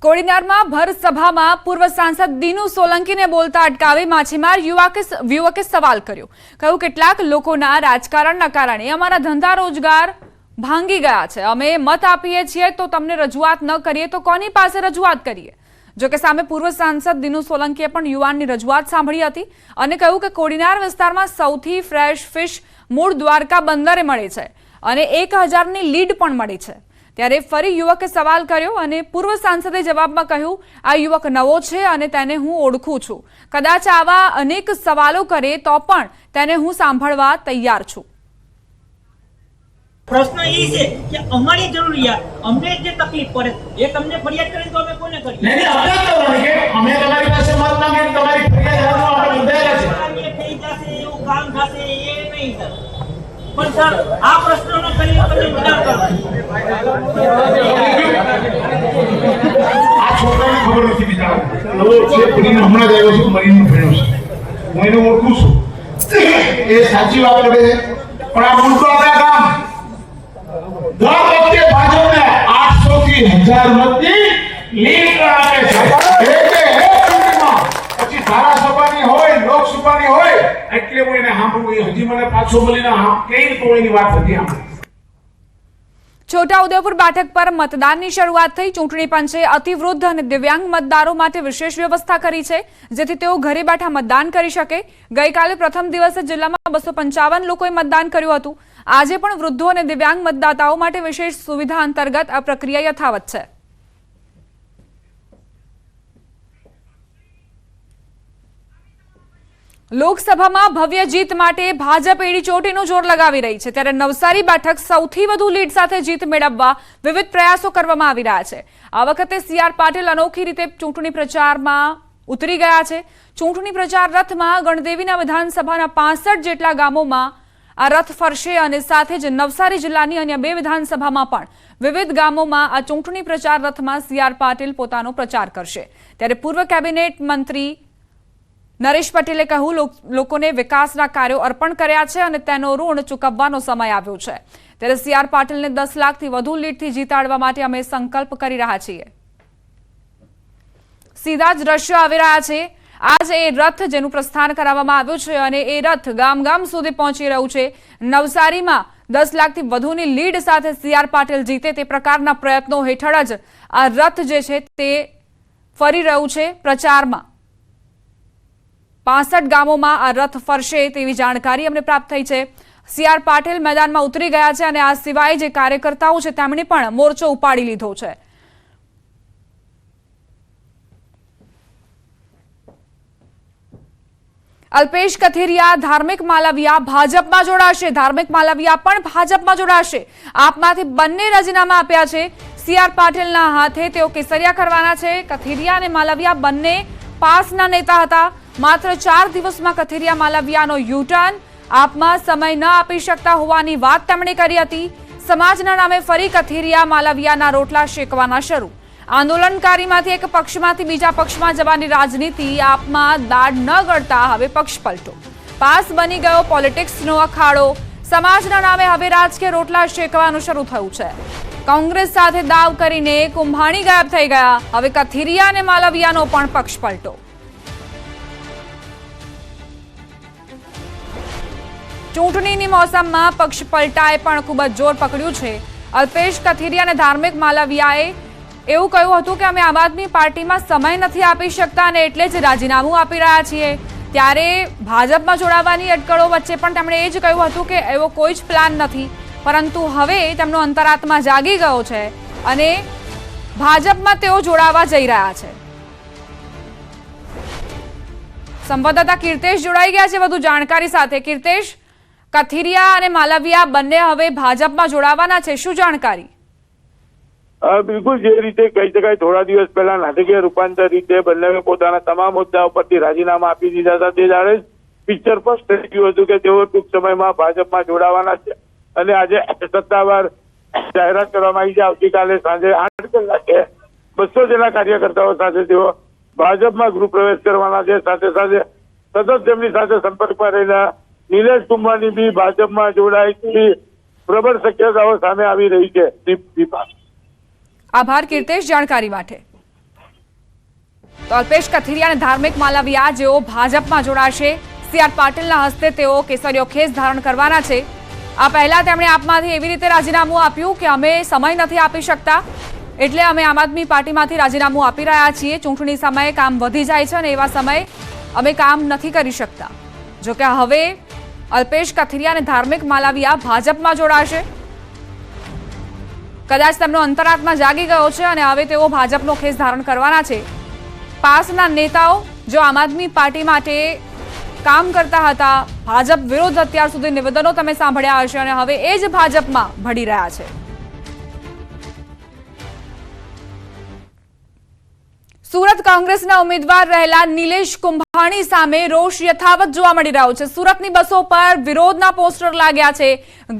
કોડીનારમાં ભર સભામાં પૂર્વ સાંસદ દીનુ સોલંકીને બોલતા અટકાવી માછીમાર યુવકે સવાલ કર્યો। કહ્યું કેટલાક લોકોના રાજકારણના કારણે અમારા ધંધા રોજગાર ભાંગી ગયા છે। અમે મત આપીએ છીએ તો તમને રજૂઆત ન કરીએ તો કોની પાસે રજૂઆત કરીએ? જો કે સામે પૂર્વ સાંસદ દીનુ સોલંકીએ પણ યુવાનની રજૂઆત સાંભળી હતી અને કહ્યું કે કોડીનાર વિસ્તારમાં સૌથી ફ્રેશ ફિશ મૂળ દ્વારકા બંદરે મળે છે અને 1000ની લીડ પણ મળે છે। ત્યારે ફરી યુવકે સવાલ કર્યો અને પૂર્વ સાંસદે જવાબમાં કહ્યું આ યુવક નવો છે અને તેને હું ઓળખું છું। કદાચ આવા અનેક સવાલો કરે તો પણ તેને હું સાંભળવા તૈયાર છું। प्रश्न ये है कि हमारी जरूरियात हमने जो तकलीफ पड़े एक हमने फरियाद करी तो हमें कोने करी नहीं हमने करवानी के हमें તમારી પાસે મત માંગે તમારી ફરિયાદ હાલમાં આપણે બંધાયેલા છે ये થઈ જશે એવું કામ થશે એ નહીં સર પણ સર આ પ્રશ્નનો કરી તમે વિચાર કરો આ છોકરાને ખબર નથી બિચારો નવો છે પુરીને હમણાં જ આવ્યો છે મરીનો ફેણો છે હું એને ઓળખું છું એ સાચી વાત કરે છે પણ આ મૂળ તો આપણા ગામ દર વખતે ભાજપને 800 થી 1000 મતની લીડ આપે છે પછી ધારાસભાની હોય લોકસભાની હોય એટલે હું એને સાંભળું હજી મને પાછો મળીને કઈ રીતે એની વાત હતી આમ। છોટાઉદેપુર બેઠક પર મતદાનની શરૂઆત થઈ। ચૂંટણી પંચે અતિવૃદ્ધ અને દિવ્યાંગ મતદારો માટે વિશેષ વ્યવસ્થા કરી છે જેથી તેઓ ઘરે બેઠા મતદાન કરી શકે। ગઈકાલે પ્રથમ દિવસે જિલ્લામાં 255 લોકોએ મતદાન કર્યું હતું। આજે પણ વૃદ્ધો અને દિવ્યાંગ મતદાતાઓ માટે વિશેષ સુવિધા અંતર્ગત આ પ્રક્રિયા યથાવત છે। લોકસભામાં ભવ્ય જીત માટે ભાજપ એડી ચોટીનું જોર લગાવી રહી છે ત્યારે નવસારી બેઠક સૌથી વધુ લીડ સાથે જીત મેળવવા વિવિધ પ્રયાસો કરવામાં આવી રહ્યા છે। આ વખતે સીઆર પાટીલ અનોખી રીતે ચૂંટણી પ્રચારમાં ઉતરી ગયા છે। ચૂંટણી પ્રચાર રથમાં ગણદેવીના વિધાનસભાના 65 જેટલા ગામોમાં આ રથ ફરશે અને સાથે જ નવસારી જિલ્લાની અન્ય 2 વિધાનસભામાં પણ વિવિધ ગામોમાં આ ચૂંટણી પ્રચાર રથમાં સીઆર પાટીલ પોતાનો પ્રચાર કરશે। ત્યારે પૂર્વ કેબિનેટ મંત્રી નરેશ પટેલે કહ્યું લોકોને વિકાસના કાર્યો અર્પણ કર્યા છે અને તેનો ઋણ ચૂકવવાનો સમય આવ્યો છે। ત્યારે સીઆર પાટીલને 10 લાખથી વધુ લીડથી જીતાડવા માટે અમે સંકલ્પ કરી રહ્યા છીએ। સીધા જ દ્રશ્યો આવી રહ્યા છે। આજ એ રથ જેનું પ્રસ્થાન કરાવવામાં આવ્યું છે અને એ રથ ગામ ગામ સુધી પહોંચી રહ્યું છે। નવસારીમાં 10 લાખથી વધુની લીડ સાથે સીઆર પાટીલ જીતે તે પ્રકારના પ્રયત્નો હેઠળ જ આ રથ જે છે તે ફરી રહ્યું છે પ્રચારમાં। 65 ગામોમાં આ રથ ફરશે તેવી જાણકારી અમને પ્રાપ્ત થઈ છે। સીઆર પાટીલ મેદાનમાં ઉતરી ગયા છે અને આ સિવાય જે કાર્યકર્તાઓ છે તેમણે પણ મોરચો ઉપાડી લીધો છે। અલ્પેશ કથિરિયા ધાર્મિક માલવિયા ભાજપમાં જોડાશે। ધાર્મિક માલવિયા પણ ભાજપમાં જોડાશે। આપમાંથી બંને રાજીનામા આપ્યા છે। સીઆર પાટીલના હાથે તેઓ કેસરિયા કરવાના છે। કથિરિયા અને માલવિયા બંને પાસના નેતા હતા। માત્ર 4 દિવસમાં કથિરિયા માલવિયાનો યુટર્ન। આપમાં સમય ન આપી શકતા હોવાની વાત તેમણે કરી હતી। સમાજના નામે ફરી કથિરિયા માલવિયાના રોટલા શેકવાના શરૂ। આંદોલનકારીમાંથી એક પક્ષમાંથી બીજા પક્ષમાં જવાની રાજનીતિ। આપમાં દાઢ ન ગળતા હવે પક્ષ પલટો। પાસ બની ગયો પોલિટિક્સનો અખાડો। સમાજના નામે હવે રાજકીય રોટલા શેકવાનું શરૂ થયું છે। કોંગ્રેસ સાથે દાવ કરીને કુંભાણી ગાયબ થઈ ગયા। હવે કથિરિયા અને માલવિયાનો પણ પક્ષ પલટો। ચૂંટણીની મોસમમાં પક્ષ પલટાએ પણ ખૂબ જ જોર પકડ્યું છે। અલ્પેશ કથિરિયા અને ધાર્મિક માલવિયાએ એવું કહ્યું હતું કે અમે આમ આદમી પાર્ટીમાં સમય નથી આપી શકતા અને એટલે જ રાજીનામું આપી રહ્યા છીએ। ત્યારે ભાજપમાં જોડાવાની અટકળો વચ્ચે પણ તેમણે એ જ કહ્યું હતું કે એવો કોઈ જ પ્લાન નથી, પરંતુ હવે તેમનો અંતરાત્મા જાગી ગયો છે અને ભાજપમાં તેઓ જોડાવા જઈ રહ્યા છે। સંવાદદાતા કીર્તેશ જોડાઈ ગયા છે વધુ જાણકારી સાથે। કીર્તેશ, કથિરિયા અને માલવિયા બંને હવે ભાજપમાં જોડાવાના છે, શું જાણકારી? બિલકુલ જે રીતે કહી શકાય થોડા દિવસ પહેલા નાટકીય રૂપાંતર રીતે બંને પોતાના તમામ મુદ્દાઓ પરથી રાજીનામા આપી દીધા હતા। તે જાણે પિક્ચર પર થઈ ગયું હતું કે તેઓ ટૂંક સમયમાં ભાજપમાં જોડાવાના છે અને આજે સત્તાવાર જાહેરાત કરવામાં આવી છે। આવતીકાલે સાંજે 8 કલાકે 200 જેટલા કાર્યકર્તાઓ સાથે તેઓ ભાજપમાં ગૃહ પ્રવેશ કરવાના છે। સાથે સાથે સતત તેમની સાથે સંપર્કમાં રહેલા નિલેશ કુંભારની બી ભાજપમાં જોડાય તેવી પ્રબળ શક્યતાઓ સામે આવી રહી છે। દીપા, આભાર કીર્તેશ જાણકારી માટે। તો અલ્પેશ કથિરિયા અને ધાર્મિક માલવિયા જેઓ ભાજપમાં જોડાશે, સી.આર. પાટીલના હસ્તે તેઓ કેસરીયો ખેસ ધારણ કરવાના છે. આ પહેલા તેમણે આપમાંથી એવી રીતે રાજીનામું આપ્યું કે અમે સમય નથી આપી શકતા, એટલે અમે આમ આદમી પાર્ટીમાંથી રાજીનામું આપી રહ્યા છીએ. ચૂંટણી સમયે કામ વધી જાય છે અને એવા સમયે અમે કામ નથી કરી શકતા. જોકે હવે અલ્પેશ કથિરિયા અને ધાર્મિક માલવિયા ભાજપમાં જોડાશે. કદાચ તેમનો અંતરાત્મા જાગી ગયો છે અને હવે તેઓ ભાજપનો ખેસ ધારણ કરવાના છે. પાસના નેતાઓ જો આમ આદમી પાર્ટી માટે કામ કરતા હતા, ભાજપ વિરુદ્ધ અત્યાર સુધી નિવેદનો તમે સાંભળ્યા હશે અને હવે એ જ ભાજપમાં ભળી રહ્યા છે. સુરત કોંગ્રેસના ઉમેદવાર રહેલા નિલેશ કુંભાણી સામે રોષ યથાવત જોવા મળી રહ્યો છે. સુરતની બસો પર વિરોધના પોસ્ટર લાગ્યા છે.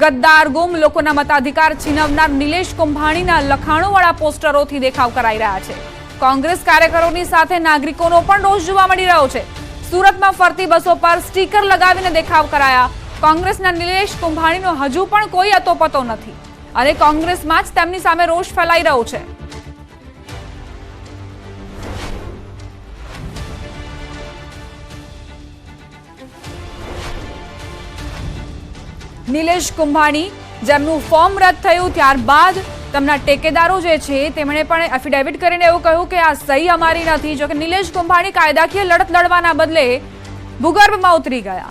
ગદ્દાર, ગુમ, લોકોના મતાધિકાર છીનવનાર નિલેશ કુંભાણીના લખાણોવાળા પોસ્ટરોથી દેખાવ કરાઈ રહ્યા છે. કોંગ્રેસ કાર્યકરોની સાથે નાગરિકોનો પણ રોષ જોવા મળી રહ્યો છે. સુરતમાં ફરતી બસો પર સ્ટીકર લગાવીને દેખાવ કરાયા. કોંગ્રેસના નિલેશ કુંભાણીનો હજુ પણ કોઈ અતોપતો નથી અને કોંગ્રેસમાં જ તેમની સામે રોષ ફેલાઈ રહ્યો છે. નિલેશ કુંભાણી જેમનું ફોર્મ રદ થયું ત્યારબાદ તેમના ટેકેદારો જે છે તેમણે પણ એફિડેવિટ કરીને એવું કહ્યું કે આ સહી અમારી નથી. જોકે નિલેશ કુંભાણી કાયદાકીય લડત લડવાના બદલે ભૂગર્ભમાં ઉતરી ગયા.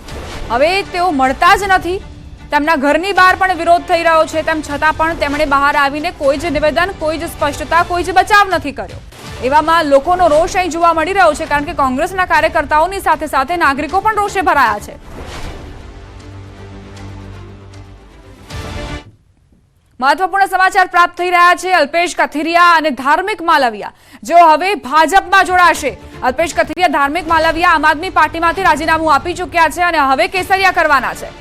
હવે તેઓ મળતા જ નથી. તેમના ઘરની બહાર પણ વિરોધ થઈ રહ્યો છે. તેમ છતાં પણ તેમણે બહાર આવીને કોઈ જ નિવેદન, કોઈ જ સ્પષ્ટતા, કોઈ જ બચાવ નથી કર્યો. એવામાં લોકોનો રોષ અહીં જોવા મળી રહ્યો છે, કારણ કે કોંગ્રેસના કાર્યકર્તાઓની સાથે સાથે નાગરિકો પણ રોષે ભરાયા છે. મહત્વપૂર્ણ સમાચાર પ્રાપ્ત થઈ રહ્યા છે. અલ્પેશ કથિરિયા અને ધાર્મિક માલવિયા જેઓ હવે ભાજપમાં જોડાશે. અલ્પેશ કથિરિયા, ધાર્મિક માલવિયા આમ આદમી પાર્ટીમાંથી રાજીનામું આપી ચૂક્યા છે અને હવે કેસરિયા કરવાના છે.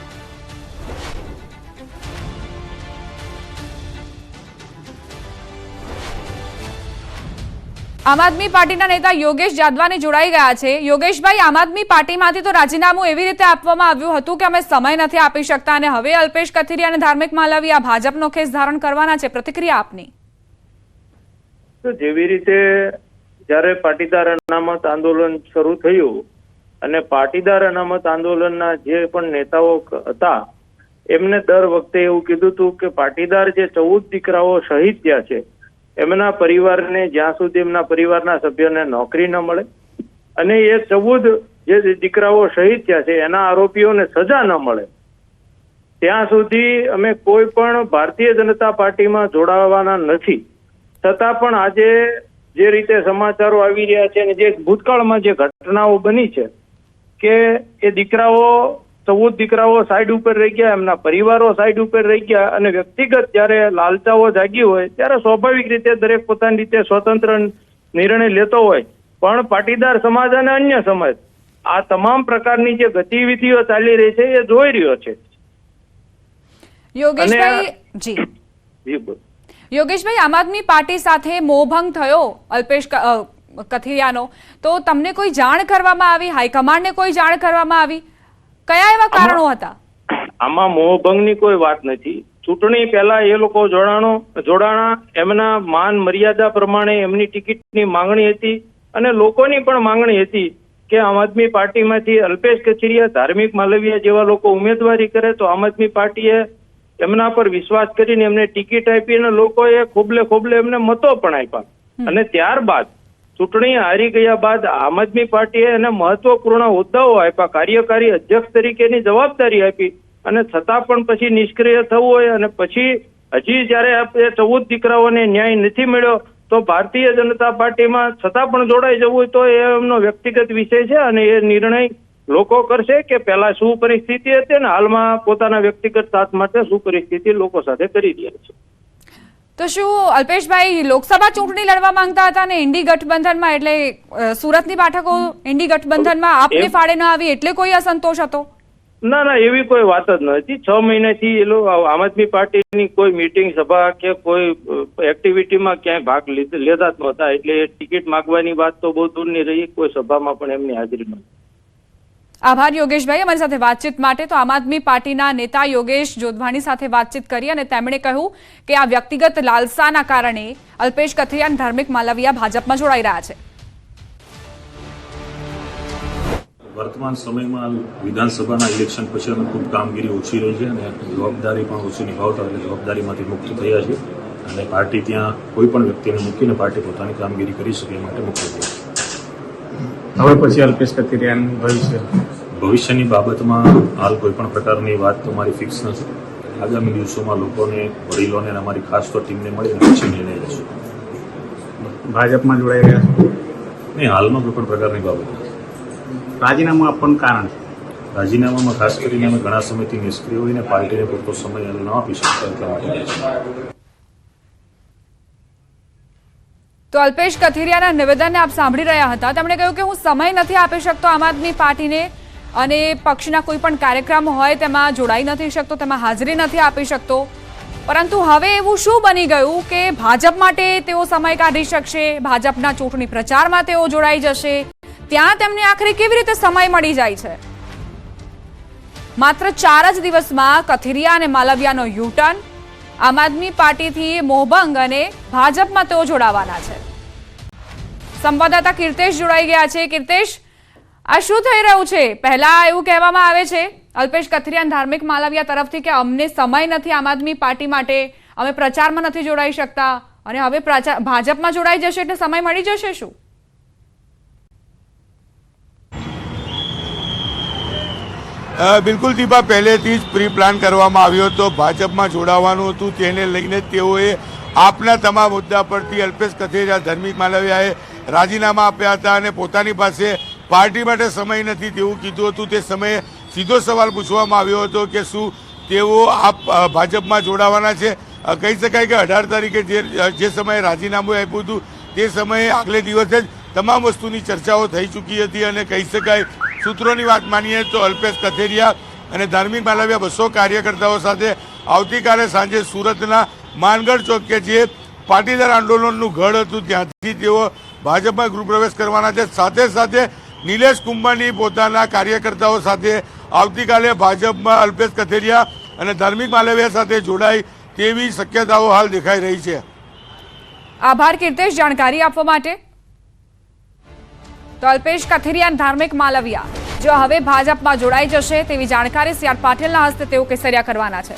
આમ આદમી પાર્ટીના નેતા યોગેશ જાદવાને જોડાઈ ગયા છે. યોગેશભાઈ, આમ આદમી પાર્ટીમાંથી તો રાજીનામું એવી રીતે આપવામાં આવ્યું હતું કે અમે સમય નથી આપી શકતા અને હવે અલ્પેશ કથિરિયા અને ધાર્મિક માલવિયા ભાજપનો ખેસ ધારણ કરવાના છે. પ્રતિક્રિયા આપની. તો જેવી રીતે જ્યારે પાટીદાર અનામત આંદોલન શરૂ થયું અને પાટીદાર અનામત આંદોલનના જે પણ નેતાઓ હતા એમને દર વખતે એવું કીધું હતું કે પાટીદાર જે 14 દીકરાઓ શહીદ થયા છે એમના પરિવારને જ્યાં સુધી એમના પરિવારના સભ્યોને નોકરી ન મળે અને એ 14 જે દીકરાઓ શહીદ થયા છે એના આરોપીઓને સજા ન મળે ત્યાં સુધી અમે કોઈ પણ ભારતીય જનતા પાર્ટીમાં જોડાવાના નથી. છતાં પણ આજે જે રીતે સમાચારો આવી રહ્યા છે અને જે ભૂતકાળમાં જે ઘટનાઓ બની છે કે એ દીકરાઓ 14 દીકરાઓ સાઈડ ઉપર રહી ગયા, એમના પરિવારો સાઈડ ઉપર રહી ગયા અને વ્યક્તિગત જ્યારે લાલચાઓ જાગી હોય ત્યારે સ્વાભાવિક રીતે દરેક પોતાની રીતે સ્વતંત્ર નિર્ણય લેતો હોય, પણ પાટીદાર સમાજ અને અન્ય સમાજ આ તમામ પ્રકારની જે ગતિવિધિઓ ચાલી રહી છે એ જોઈ રહ્યો છે. યોગેશભાઈ, આમ આદમી પાર્ટી સાથે મોહભંગ થયો અલ્પેશ કથિરિયાનો, તો તમને કોઈ જાણ કરવામાં આવી? હાઈકમાન્ડને કોઈ જાણ કરવામાં આવી? કયા એવા કારણો હતા? આમાં મોહભંગની કોઈ વાત નથી. ચૂંટણી પહેલા એ લોકો જોડાણા, એમના માન મર્યાદા પ્રમાણે એમની ટિકિટની માંગણી હતી અને લોકોની પણ માંગણી હતી કે આમ આદમી પાર્ટીમાંથી અલ્પેશ કથિરિયા, ધાર્મિક માલવિયા જેવા લોકો ઉમેદવારી કરે તો આમ આદમી પાર્ટીએ એમના પર વિશ્વાસ કરીને એમને ટિકિટ આપી અને લોકોએ ખોબલે એમને મતો પણ આપ્યા. અને ત્યારબાદ ચૂંટણી હારી ગયા બાદ આમ આદમી પાર્ટીએ એને મહત્વપૂર્ણ હોદ્દાઓ આપ્યા, કાર્યકારી અધ્યક્ષ તરીકેની જવાબદારી આપી અને છતાં પણ પછી નિષ્ક્રિય થવું હોય અને પછી હજી જયારે 14 દીકરાઓને ન્યાય નથી મળ્યો તો ભારતીય જનતા પાર્ટીમાં છતાં પણ જોડાઈ જવું હોય તો એ એમનો વ્યક્તિગત વિષય છે અને એ નિર્ણય લોકો કરશે કે પહેલા શું પરિસ્થિતિ હતી અને હાલમાં પોતાના વ્યક્તિગત સાથ માટે શું પરિસ્થિતિ લોકો સાથે કરી રહ્યા છે. તો શું અલ્પેશભાઈ લોકસભા ચૂંટણી લડવા માંગતા હતા અને ઇન્ડી ગઠબંધનમાં, એટલે સુરતની બેઠકો ઇન્ડી ગઠબંધનમાં આપને ફાળે ન આવી એટલે કોઈ અસંતોષ હતો? ના, એવી કોઈ વાત જ નથી. 6 મહિનાથી એ લોકો આમ આદમી પાર્ટીની કોઈ મીટિંગ, સભા કે કોઈ એક્ટિવિટીમાં ક્યાંય ભાગ લેતા જ નહોતા, એટલે ટિકિટ માંગવાની વાત તો બહુ દૂરની રહી. કોઈ સભામાં પણ એમની હાજરી નહોતી. આભાર યોગેશભાઈ અમારી સાથે વાતચીત માટે. તો આમ આદમી પાર્ટીના નેતા યોગેશ જોધવાણી સાથે વાતચીત કરી અને તેમણે કહ્યું કે આ વ્યક્તિગત લાલસાના કારણે અલ્પેશ કથિરિયા અને ધાર્મિક માલવિયા ભાજપમાં જોડાઈ રહ્યા છે. વર્તમાન સમયમાં વિધાનસભાના ઇલેક્શન પછી અમે ખૂબ કામગીરી ઓછી રહી છે અને જવાબદારી પણ ઓછી નિભાવતા એટલે જવાબદારીમાંથી મુક્ત થયા છે અને પાર્ટી ત્યાં કોઈ પણ વ્યક્તિને મૂકીને પાર્ટી પોતાની કામગીરી કરી શકે એ માટે મુક્ત થઈ છે। હવે પછી અલ્પેશ કથિરિયાનું ભવિષ્યની બાબતમાં હાલ કોઈ પણ પ્રકારની વાત તો મારી ફિક્સ નથી। આગામી દિવસોમાં લોકોને, વડીલોને અને અમારી ખાસ તો ટીમને મળીને પછી નિર્ણય લેશું। ભાજપમાં જોડાઈ રહ્યા છો? નહીં, હાલમાં કોઈ પણ પ્રકારની બાબત નથી। રાજીનામું આપવાનું કારણ? રાજીનામામાં ખાસ કરીને અમે ઘણા સમયથી નિષ્ક્રિય હોઈને પાર્ટીને પૂરતો સમય ન આપી શકતા એટલા માટે। તો અલ્પેશ કથિરિયાના નિવેદનને આપ સાંભળી રહ્યા હતા। તેમણે કહ્યું કે હું સમય નથી આપી શકતો આમ આદમી પાર્ટીને અને પક્ષના કોઈ પણ કાર્યક્રમ હોય તેમાં જોડાઈ નથી શકતો, તેમાં હાજરી નથી આપી શકતો। પરંતુ હવે એવું શું બની ગયું કે ભાજપ માટે તેઓ સમય કાઢી શકશે, ભાજપના ચૂંટણી પ્રચારમાં તેઓ જોડાઈ જશે, ત્યાં તેમને આખરે કેવી રીતે સમય મળી જાય છે? માત્ર 4 જ દિવસમાં કથિરિયા અને માલવિયાનો યુટર્ન, આમ આદમી પાર્ટીથી મોહભંગ અને ભાજપમાં તેઓ જોડાવાના છે। સંવાદદાતા કીર્તેશ જોડાઈ ગયા છે। કીર્તેશ, આ શું થઈ રહ્યું છે? પહેલા એવું કહેવામાં આવે છે અલ્પેશ કથિરિયા અને ધાર્મિક માલવિયા તરફથી કે અમને સમય નથી આમ આદમી પાર્ટી માટે, અમે પ્રચારમાં નથી જોડાઈ શકતા, અને હવે ભાજપમાં જોડાઈ જશે એટલે સમય મળી જશે શું? બિલકુલ દીપા, પહેલેથી જ પ્રી પ્લાન કરવામાં આવ્યો હતો। ભાજપમાં જોડાવાનું હતું, તેને લઈને તેઓએ આપના તમામ મુદ્દા પરથી અલ્પેશ કથિરિયા, ધાર્મિક માલવિયાએ રાજીનામા આપ્યા હતા અને પોતાની પાસે પાર્ટી માટે સમય નથી તેવું કીધું હતું। તે સમયે સીધો સવાલ પૂછવામાં આવ્યો હતો કે શું તેઓ ભાજપમાં જોડાવાના છે। કહી શકાય કે 18 તારીખે જે સમયે રાજીનામું આપ્યું હતું તે સમયે આગલે દિવસે જ તમામ વસ્તુની ચર્ચાઓ થઈ ચૂકી હતી અને કહી શકાય સૂત્રોની વાત માનીએ તો અલ્પેશ કથિરિયા અને ધાર્મિક માલવિયા 200 કાર્યકર્તાઓ સાથે આવતીકાલે સાંજે સુરતના માનગઢ ચોક કે જે પાટીદાર આંદોલનનું ગઢ હતું ત્યાંથી તેઓ ભાજપમાં ગૃહ પ્રવેશ કરવાના છે। સાથે સાથે નિલેશ કુંભાની પોતાના કાર્યકર્તાઓ સાથે આવતીકાલે ભાજપમાં અલ્પેશ કથિરિયા અને ધાર્મિક માલવિયા સાથે જોડાય તેવી શક્યતાઓ હાલ દેખાઈ રહી છે। આભાર કીર્તેશ જાણકારી આપવા માટે। તો અલ્પેશ કથિરિયા અને ધાર્મિક માલવિયા જો હવે ભાજપમાં જોડાઈ જશે તેવી જાણકારી CR પાટીલના હસ્તે તેઓ કેસરિયા કરવાના છે।